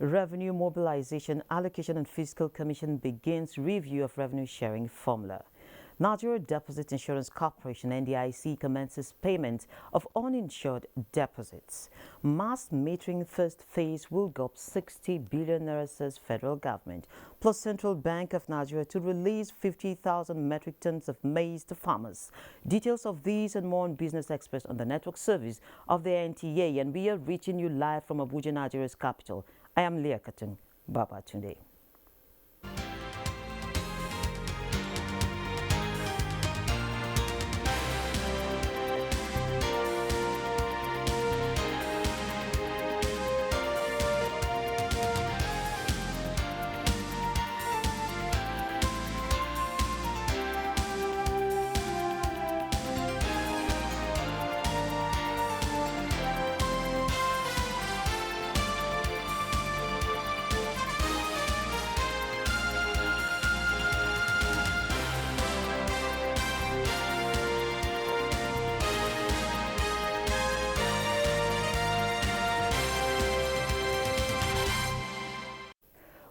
Revenue Mobilization, Allocation and Fiscal Commission begins review of revenue sharing formula. Nigeria Deposit Insurance Corporation (NDIC) commences payment of uninsured deposits. Mass metering first phase will go up 60 billion naira, says federal government. Plus Central Bank of Nigeria to release 50,000 metric tons of maize to farmers. Details of these and more on Business Express on the network service of the NTA, and we are reaching you live from Abuja, Nigeria's capital. I am Leah Katun Baba Tunde.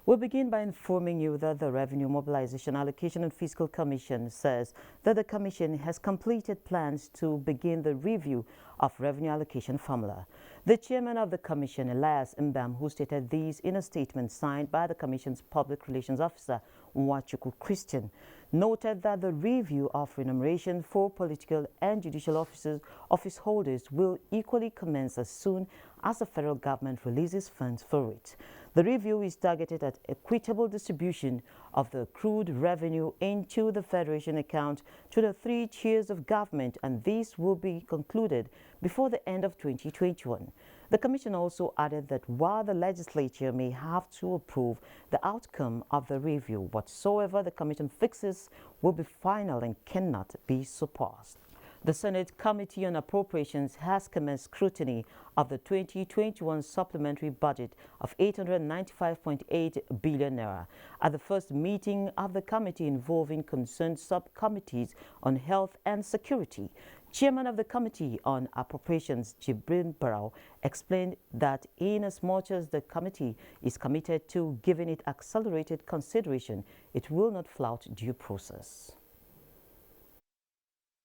We'll begin by informing you that the Revenue Mobilization, Allocation and Fiscal Commission says that the Commission has completed plans to begin the review of revenue allocation formula. The chairman of the Commission, Elias Mbam, who stated these in a statement signed by the Commission's Public Relations Officer, Nwachukwu Christian, noted that the review of remuneration for political and judicial office holders will equally commence as soon as the federal government releases funds for it. The review is targeted at equitable distribution of the accrued revenue into the Federation account to the 3 tiers of government, and this will be concluded before the end of 2021. The Commission also added that while the legislature may have to approve the outcome of the review, whatsoever the Commission fixes will be final and cannot be surpassed. The Senate Committee on Appropriations has commenced scrutiny of the 2021 supplementary budget of 895.8 billion naira. At the first meeting of the committee involving concerned subcommittees on health and security, Chairman of the Committee on Appropriations, Jibrin Barrow, explained that inasmuch as the committee is committed to giving it accelerated consideration, it will not flout due process.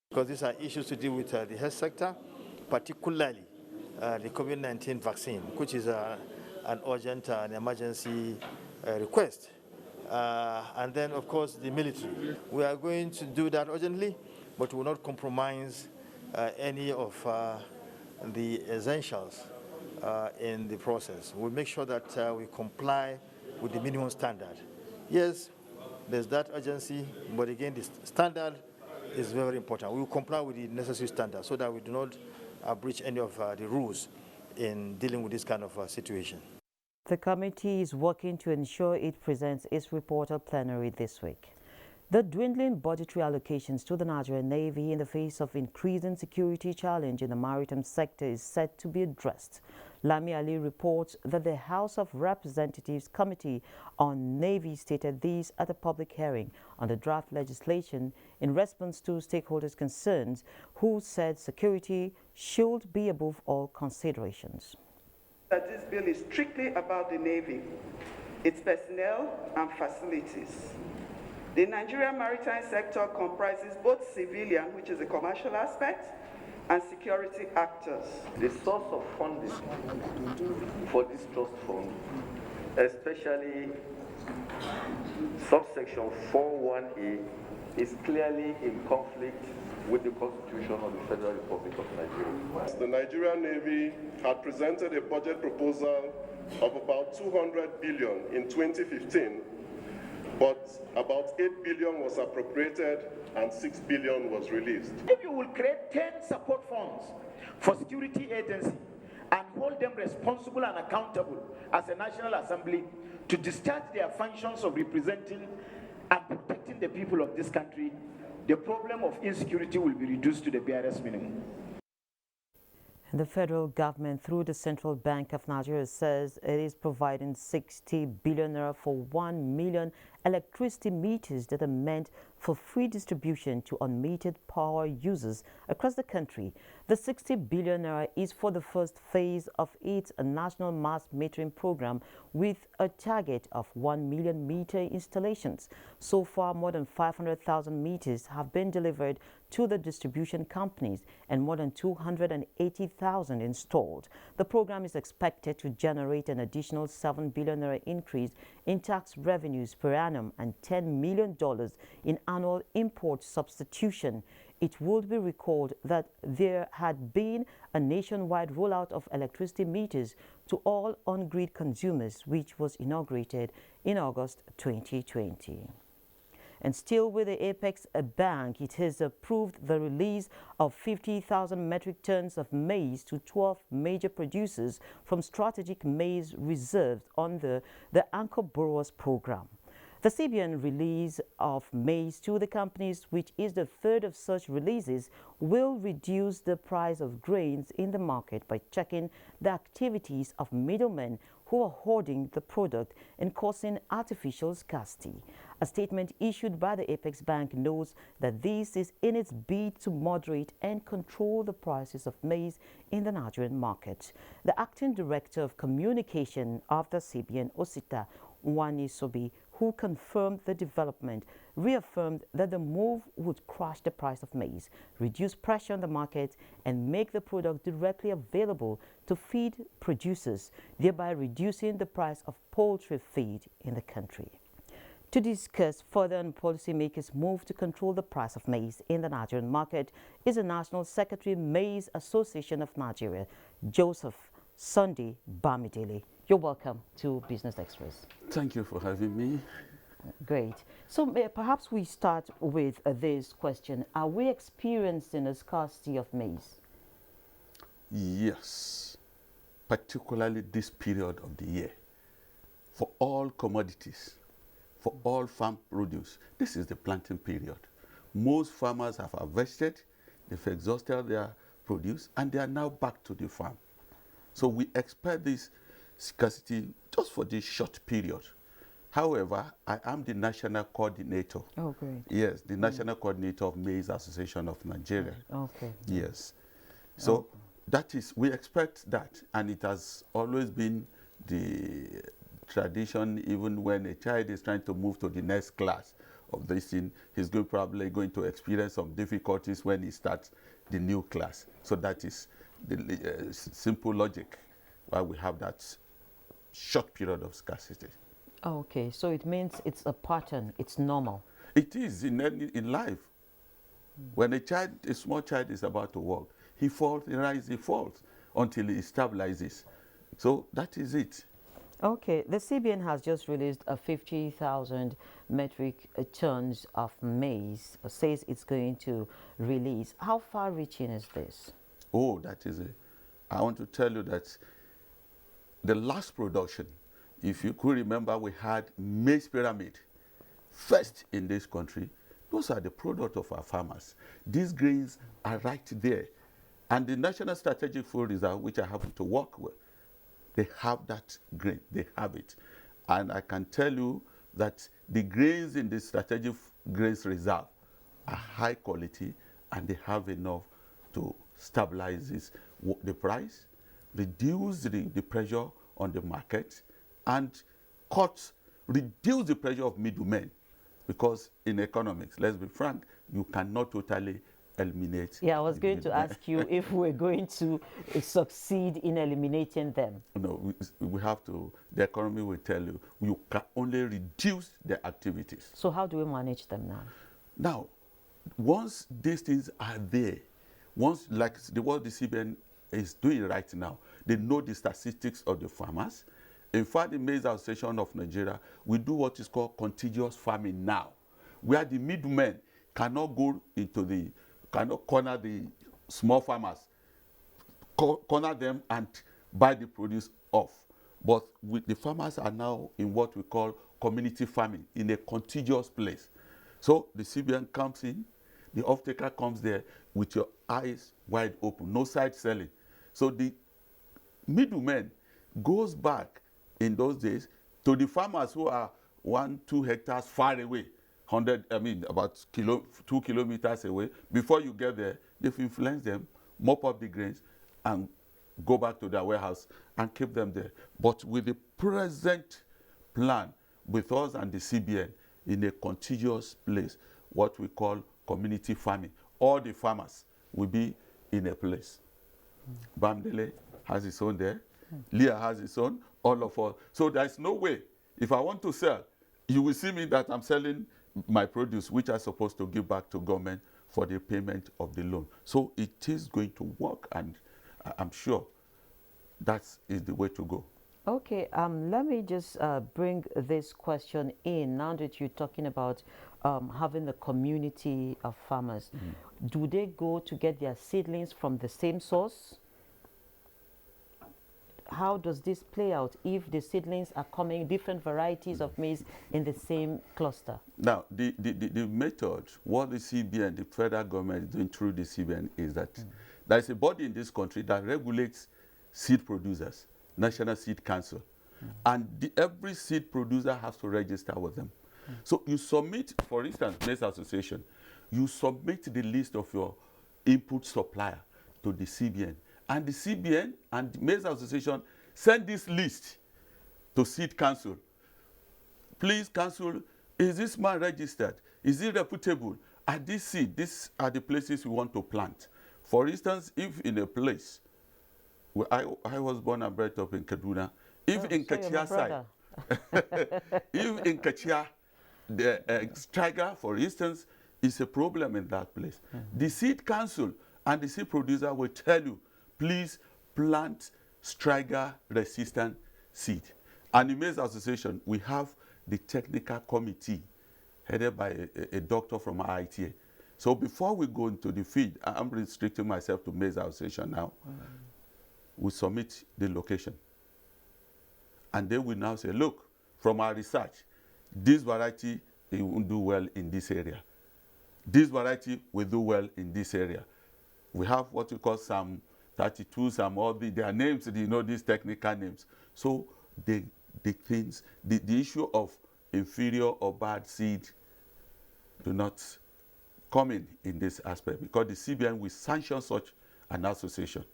Because these are issues to do with the health sector, particularly the COVID-19 vaccine, which is an urgent and emergency request. And then, of course, the military. We are going to do that urgently, but will not compromise any of the essentials in the process. We'll make sure that we comply with the minimum standard. Yes, there's that urgency, but again, the standard is very important. We will comply with the necessary standards so that we do not breach any of the rules in dealing with this kind of situation. The committee is working to ensure it presents its report at plenary this week. The dwindling budgetary allocations to the Nigerian Navy in the face of increasing security challenge in the maritime sector is set to be addressed. Lami Ali reports that the House of Representatives Committee on Navy stated this at a public hearing on the draft legislation in response to stakeholders' concerns, who said security should be above all considerations. That this bill is strictly about the Navy, its personnel and facilities. The Nigerian maritime sector comprises both civilian, which is a commercial aspect, and security actors. The source of funding for this trust fund, especially subsection 41A, is clearly in conflict with the Constitution of the Federal Republic of Nigeria. The Nigerian Navy had presented a budget proposal of about 200 billion in 2015, but about 8 billion was appropriated and 6 billion was released. If you will create 10 support funds for security agencies and hold them responsible and accountable as a National Assembly to discharge their functions of representing and protecting the people of this country, the problem of insecurity will be reduced to the barest minimum. The federal government, through the Central Bank of Nigeria, says it is providing 60 billion naira for 1 million electricity meters that are meant for free distribution to unmetered power users across the country. The 60 billion naira is for the first phase of its national mass metering program with a target of 1 million meter installations. So far, more than 500,000 meters have been delivered to the distribution companies and more than 280,000 installed. The program is expected to generate an additional 7 billion naira increase in tax revenues per annum and $10 million in annual import substitution. It would be recalled that there had been a nationwide rollout of electricity meters to all on-grid consumers, which was inaugurated in August 2020. And still with the Apex Bank, it has approved the release of 50,000 metric tons of maize to 12 major producers from strategic maize reserves under the Anchor Borrowers Program. The CBN release of maize to the companies, which is the third of such releases, will reduce the price of grains in the market by checking the activities of middlemen who are hoarding the product and causing artificial scarcity. A statement issued by the Apex Bank notes that this is in its bid to moderate and control the prices of maize in the Nigerian market. The acting director of communication of the CBN, Osita Wanisobi, who confirmed the development, reaffirmed that the move would crush the price of maize, reduce pressure on the market, and make the product directly available to feed producers, thereby reducing the price of poultry feed in the country. To discuss further on policymakers' move to control the price of maize in the Nigerian market is the National Secretary Maize Association of Nigeria, Joseph Sunday Bamidele. You're welcome to Business Express. Thank you for having me. Great. So perhaps we start with this question. Are we experiencing a scarcity of maize? Yes, particularly this period of the year. For all commodities, for all farm produce, this is the planting period. Most farmers have harvested, they've exhausted their produce, and they are now back to the farm. So we expect this scarcity just for this short period. However, I am the national coordinator. Oh, great. Yes, the national coordinator of Maize Association of Nigeria. Okay. Yes. So that is, we expect that, and it has always been the tradition. Even when a child is trying to move to the next class of this thing, he's probably going to experience some difficulties when he starts the new class. So that is the simple logic why we have that short period of scarcity. Okay, so it means it's a pattern, it's normal. It is in life. When a small child is about to walk, he falls, he rises, he falls until he stabilizes. So that is it. Okay, the CBN has just released a 50,000 metric tons of maize, says it's going to release. How far-reaching is this? Oh, that is it. I want to tell you that the last production, if you could remember, we had maize pyramid first in this country. Those are the product of our farmers. These grains are right there. And the National Strategic Food Reserve, which I happen to work with, they have that grain, they have it. And I can tell you that the grains in the Strategic Grains Reserve are high quality, and they have enough to stabilize the price, reduce the pressure on the market, and reduce the pressure of middlemen. Because in economics, let's be frank, you cannot totally eliminate. Yeah, I was going to ask you if we're going to succeed in eliminating them. No, we have to, the economy will tell you, you can only reduce the activities. So how do we manage them now? Now, once these things are there, once, like what the CBN is doing right now, they know the statistics of the farmers. In fact, the Maize Association of Nigeria, we do what is called contiguous farming now, where the middlemen cannot go into cannot corner the small farmers, corner them and buy the produce off. But the farmers are now in what we call community farming, in a contiguous place. So the CBN comes in, the off-taker comes there with your eyes wide open, no side selling. So the middleman goes back in those days to the farmers who are 2 hectares far away, about 2 kilometers away. Before you get there, they've influenced them, mop up the grains, and go back to their warehouse and keep them there. But with the present plan, with us and the CBN in a contiguous place, what we call community farming, all the farmers will be in a place. Bamdele has its own there. Leah has its own, all of us. So there's no way, if I want to sell, you will see me that I'm selling my produce, which I'm supposed to give back to government for the payment of the loan. So it is going to work, and I'm sure that is the way to go. Okay, let me just bring this question in. Now that you're talking about having the community of farmers, do they go to get their seedlings from the same source? How does this play out if the seedlings are coming, different varieties of maize in the same cluster? Now, the method, what the CBN, the federal government is doing through the CBN is that there is a body in this country that regulates seed producers, National Seed Council. And every seed producer has to register with them. So you submit, for instance, Maize Association, you submit the list of your input supplier to the CBN. And the CBN and the Maize Association send this list to Seed Council. Please, Council, is this man registered? Is he reputable? At this seed, these are the places we want to plant. For instance, if in a place where I was born and bred up in Kaduna, if in Kachia side, if in Kachia, the striker, for instance, is a problem in that place, the Seed Council and the seed producer will tell you, please plant striker-resistant seed. And in Maize Association, we have the technical committee headed by a doctor from IITA. So before we go into the field, I'm restricting myself to Maize Association now. We submit the location. And they will now say, look, from our research, this variety it will do well in this area. This variety will do well in this area. We have what we call some 32, some all their names, you know, these technical names. So the issue of inferior or bad seed do not come in this aspect, because the CBN will sanction such an association.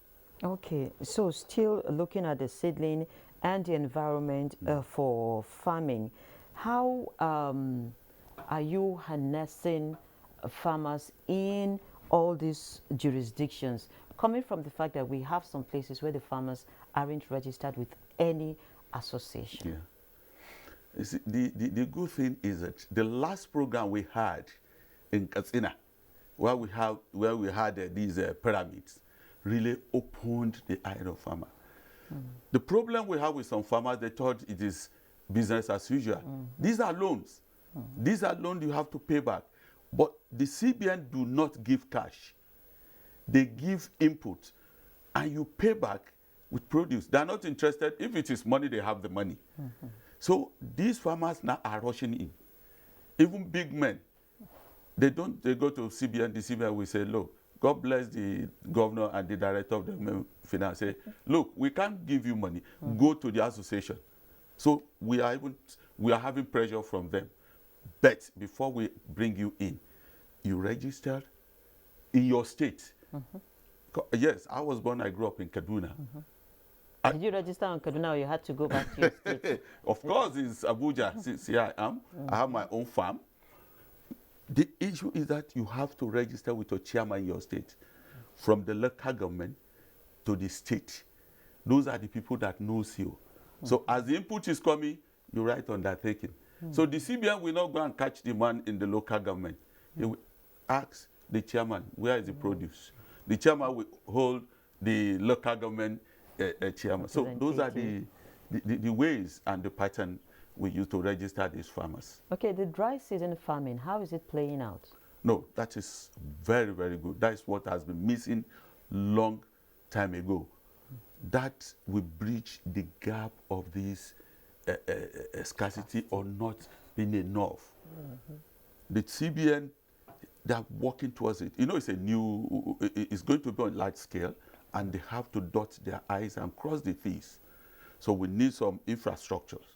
Okay, so still looking at the seedling and the environment for farming, how are you harnessing farmers in all these jurisdictions, coming from the fact that we have some places where the farmers aren't registered with any association? Yeah. You see, the good thing is that the last program we had in Katsina, where we had these pyramids, really opened the eye of farmer. The problem we have with some farmers, they thought it is business as usual. These are loans. These are loans you have to pay back. But the CBN do not give cash. They give input, and you pay back with produce. They are not interested. If it is money, they have the money. So these farmers now are rushing in. Even big men, they go to CBN, the CBN will say, look, God bless the governor and the director of the finance. Say, look, we can't give you money. Go to the association. So we are having pressure from them. But before we bring you in, you register in your state. Yes, I was born, I grew up in Kaduna. Did you register in Kaduna, or you had to go back to your state? Of course, it's Abuja. Since here I am, I have my own farm. The issue is that you have to register with your chairman in your state, from the local government to the state. Those are the people that knows you. So as the input is coming, you write undertaking. So the CBN will not go and catch the man in the local government. He will ask the chairman, where is the produce? The chairman will hold the local government chairman. So those are the ways and the pattern we use to register these farmers. Okay, the dry season farming, how is it playing out? No, that is very, very good. That is what has been missing long time ago. That will bridge the gap of this scarcity or not being enough. The CBN, they are working towards it. You know, it's going to be on large scale, and they have to dot their I's and cross the T's. So we need some infrastructures.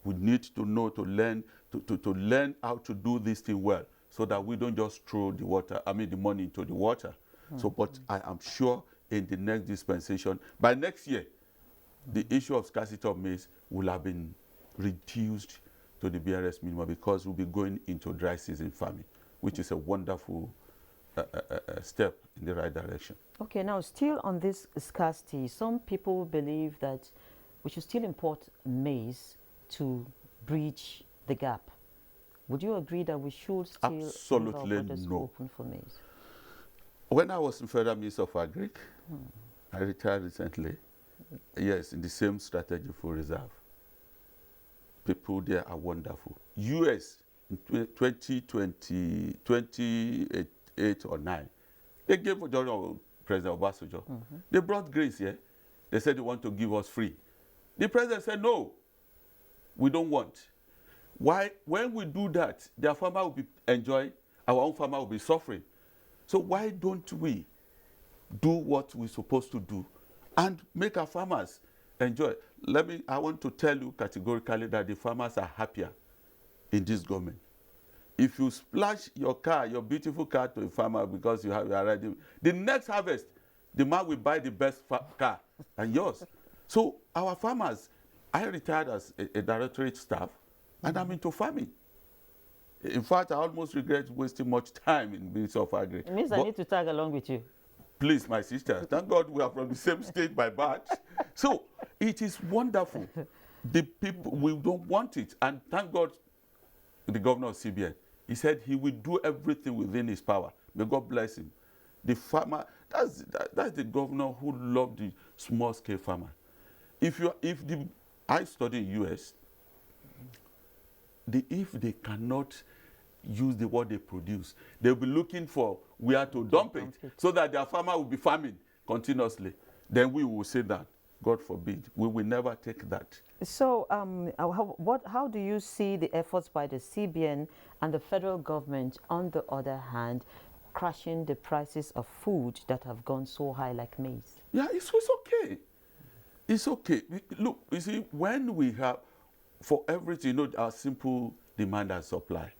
We need to know, to learn, to learn how to do this thing well, so that we don't just throw the money into the water. So, but I am sure in the next dispensation, by next year, the issue of scarcity of maize will have been reduced to the BRS minimum, because we'll be going into dry season farming, which is a wonderful step in the right direction. Okay, now still on this scarcity, some people believe that we should still import maize to bridge the gap. Would you agree that we should still leave our Absolutely borders no. open for maize? When I was in Federal Minister of Agric, I retired recently. Yes, in the same strategy for reserve. People there are wonderful. US in 2028 or 9, they gave President Obasanjo. They brought grains here. They said they want to give us free. The president said, no, we don't want. Why? When we do that, their farmer will be enjoying, our own farmer will be suffering. So why don't we do what we're supposed to do and make our farmers enjoy? I want to tell you categorically that the farmers are happier in this government. If you splash your car, your beautiful car, to a farmer because you are riding, the next harvest, the man will buy the best car and yours. So our farmers, I retired as a directorate staff, and I'm into farming. In fact, I almost regret wasting much time in Ministry of Agri. It means I need to tag along with you. Please, my sister, thank God we are from the same state by birth. So it is wonderful. The people, we don't want it. And thank God, the governor of CBN, he said he will do everything within his power. May God bless him. The farmer, that's the governor who loved the small-scale farmer. I study in US, if they cannot use the what they produce, they'll be looking for where to dump it, so that their farmer will be farming continuously. Then we will say that, God forbid, we will never take that. So how do you see the efforts by the CBN and the federal government, on the other hand, crashing the prices of food that have gone so high, like maize? Yeah, it's okay. It's okay. Look, you see, when we have, for everything, our simple demand and supply.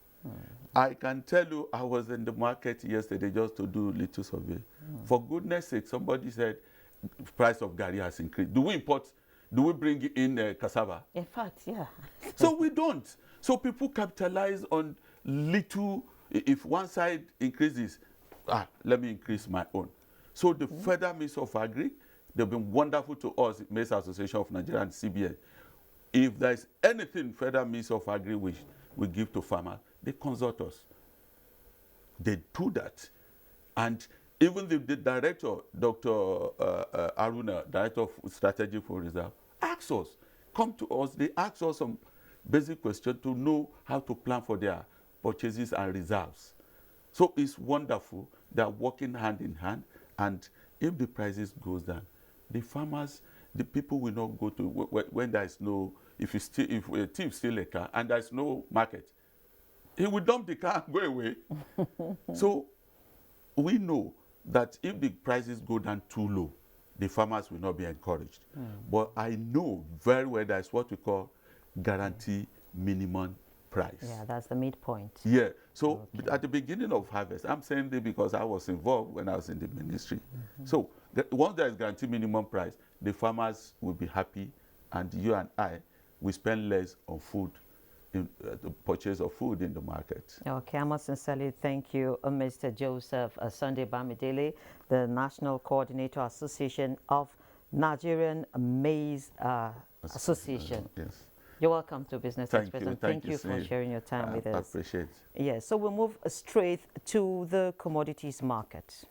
I can tell you, I was in the market yesterday just to do little survey. For goodness sake, somebody said price of gari has increased. Do we import? Do we bring in cassava? In fact, yeah. So we don't. So people capitalize on little. If one side increases, let me increase my own. So the Federal Ministry of Agri, they've been wonderful to us, Maize Association of Nigeria and CBN. If there's anything Federal Ministry of Agri we give to farmers, they consult us. They do that. And even the director, Dr. Aruna, Director of Strategy for Reserve, asks us, come to us, they ask us some basic questions to know how to plan for their purchases and reserves. So it's wonderful. They're working hand in hand, and if the prices goes down, the farmers, the people will not go to, when there is no, if a thief steals a car and there's no market, he will dump the car and go away. So we know that if the prices go down too low, the farmers will not be encouraged. But I know very well that's what we call guarantee minimum price. Yeah, that's the midpoint. Yeah, so at the beginning of harvest, I'm saying this because I was involved when I was in the ministry. So once there is guaranteed minimum price, the farmers will be happy, and you and I, we spend less on food, in the purchase of food in the market. Okay, I must sincerely thank you, Mr. Joseph Sunday Bamidele, the National Coordinator Association of Nigerian Maize Association. Yes. You're welcome to Business Express, and thank you for sharing your time with us. I appreciate it. Yes, so we'll move straight to the commodities market.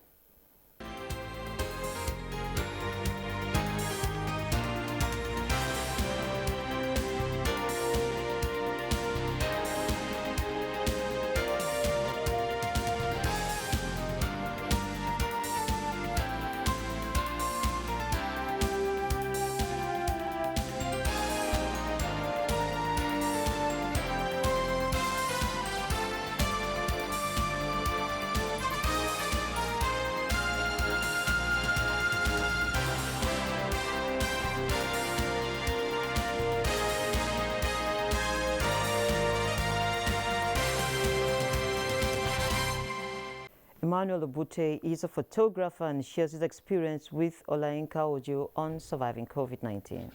Emmanuel Obute is a photographer and shares his experience with Olayinka Ojo on surviving COVID-19.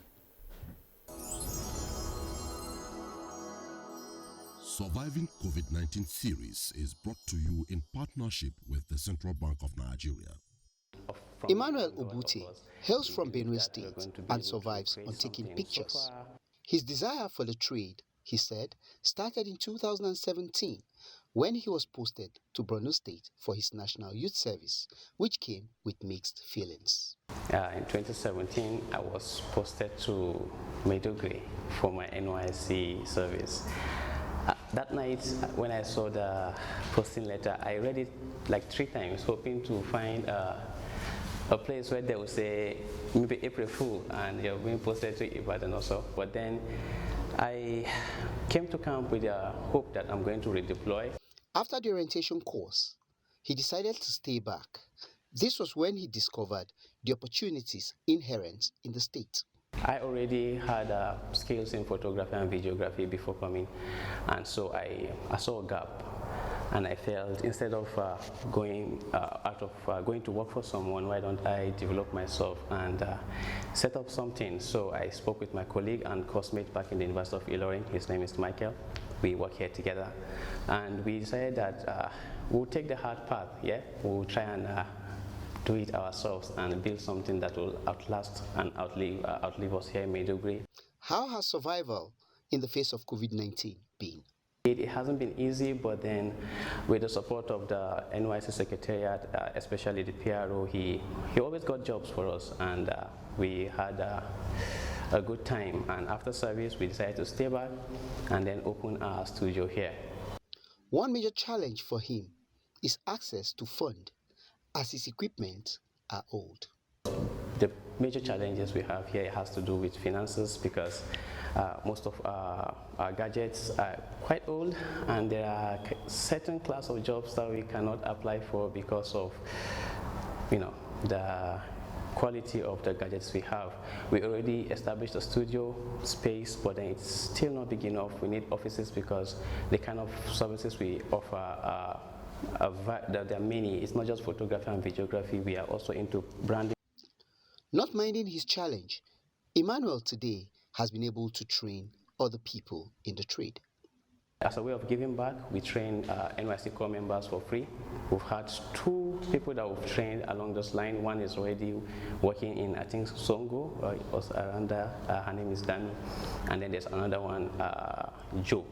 Surviving COVID-19 series is brought to you in partnership with the Central Bank of Nigeria. Emmanuel Obute hails from Benue State and survives on taking pictures. His desire for the trade, he said, started in 2017 when he was posted to Borno State for his National Youth Service, which came with mixed feelings. In 2017, I was posted to Maiduguri for my NYC service. That night, when I saw the posting letter, I read it like 3 times, hoping to find a place where they would say maybe April Fool and you're being posted to Ibadan also. But then I came to camp with the hope that I'm going to redeploy. After the orientation course, he decided to stay back. This was when he discovered the opportunities inherent in the state. I already had skills in photography and videography before coming, and so I saw a gap, and I felt instead of going to work for someone, why don't I develop myself and set up something? So I spoke with my colleague and coursemate back in the University of Ilorin. His name is Michael. We work here together, and we decided that we'll take the hard path. Yeah, we'll try and do it ourselves and build something that will outlast and outlive us here in Maiduguri. How has survival in the face of COVID-19 been? It hasn't been easy, but then with the support of the NYC Secretariat, especially the PRO, he always got jobs for us, and we had a good time. And after service, we decided to stay back and then open our studio here. One major challenge for him is access to funds, as his equipment are old. The major challenges we have here has to do with finances, because most of our gadgets are quite old, and there are certain class of jobs that we cannot apply for because of, the quality of the gadgets we have. We already established a studio space, but then it's still not big enough. We need offices because the kind of services we offer there are many. It's not just photography and videography. We are also into branding. Not minding his challenge, Emmanuel today has been able to train other people in the trade. As a way of giving back, we train NYC core members for free. We've had 2 people that we've trained along this line. One is already working in, I think, Songo, around there. Her name is Dami. And then there's another one, Joe.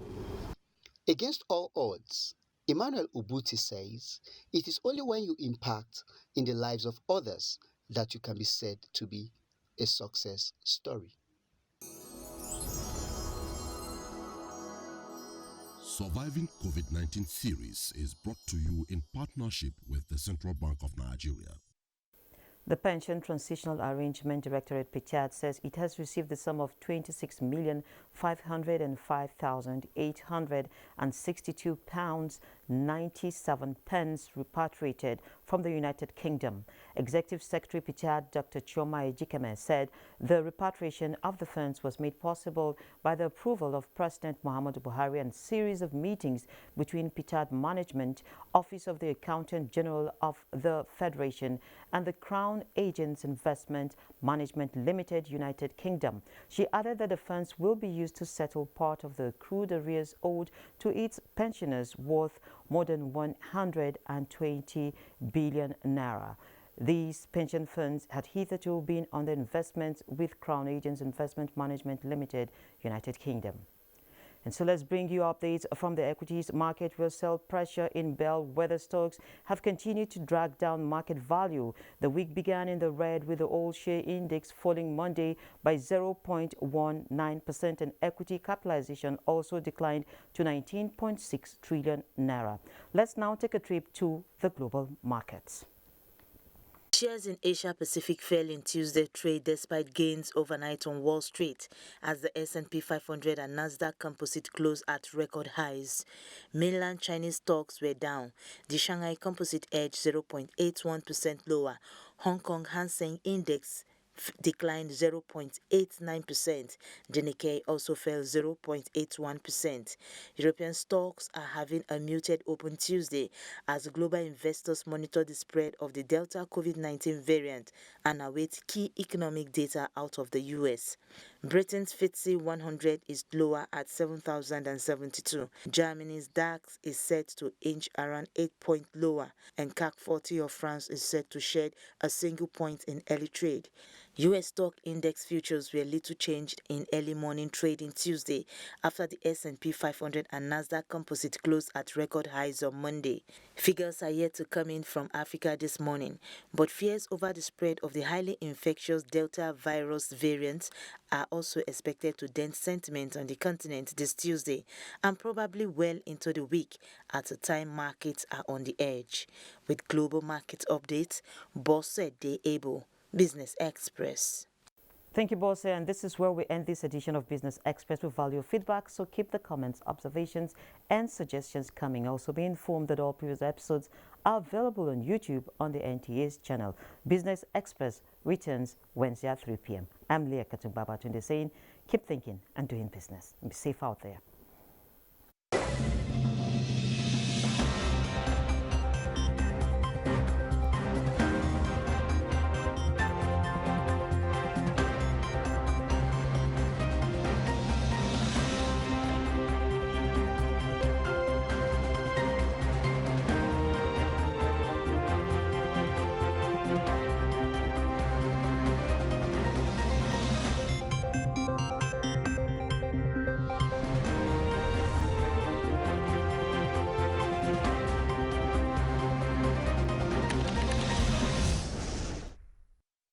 Against all odds, Emmanuel Obute says it is only when you impact in the lives of others that you can be said to be a success story. Surviving COVID-19 series is brought to you in partnership with the Central Bank of Nigeria. The Pension Transitional Arrangement Directorate (PTAD) says it has received the sum of £26,505,862.97 repatriated from the United Kingdom. Executive Secretary PTAD Dr. Chioma Ejikeme said the repatriation of the funds was made possible by the approval of President Muhammadu Buhari and a series of meetings between PTAD management, Office of the Accountant General of the Federation, and the Crown Agents Investment Management Limited, United Kingdom. She added that the funds will be used to settle part of the accrued arrears owed to its pensioners worth more than 120 billion naira. These pension funds had hitherto been under investment with Crown Agents Investment Management Limited, United Kingdom. And so let's bring you updates from the equities market, where sell pressure in bellwether stocks have continued to drag down market value. The week began in the red, with the all-share index falling Monday by 0.19%, and equity capitalization also declined to 19.6 trillion naira. Let's now take a trip to the global markets. Shares in Asia Pacific fell in Tuesday trade despite gains overnight on Wall Street, as the S&P 500 and Nasdaq Composite closed at record highs. Mainland Chinese stocks were down. The Shanghai Composite edged 0.81% lower. Hong Kong Hang Seng Index declined 0.89%. The Nikkei also fell 0.81%. European stocks are having a muted open Tuesday as global investors monitor the spread of the Delta COVID-19 variant and await key economic data out of the US. Britain's FTSE 100 is lower at 7,072. Germany's DAX is set to inch around 8 points lower, and CAC 40 of France is set to shed a single point in early trade. U.S. stock index futures were little changed in early morning trading Tuesday after the S&P 500 and Nasdaq Composite closed at record highs on Monday. Figures are yet to come in from Africa this morning, but fears over the spread of the highly infectious Delta virus variant are also expected to dent sentiment on the continent this Tuesday and probably well into the week at a time markets are on the edge. With global market updates, Boss De Able, Business Express. Thank you, Bosse, and this is where we end this edition of Business Express. We value feedback, so keep the comments, observations, and suggestions coming. Also, be informed that all previous episodes are available on YouTube on the NTA's channel. Business Express returns Wednesday at 3 p.m. I'm Leah Katungbaba Tunde saying, keep thinking and doing business. Be safe out there.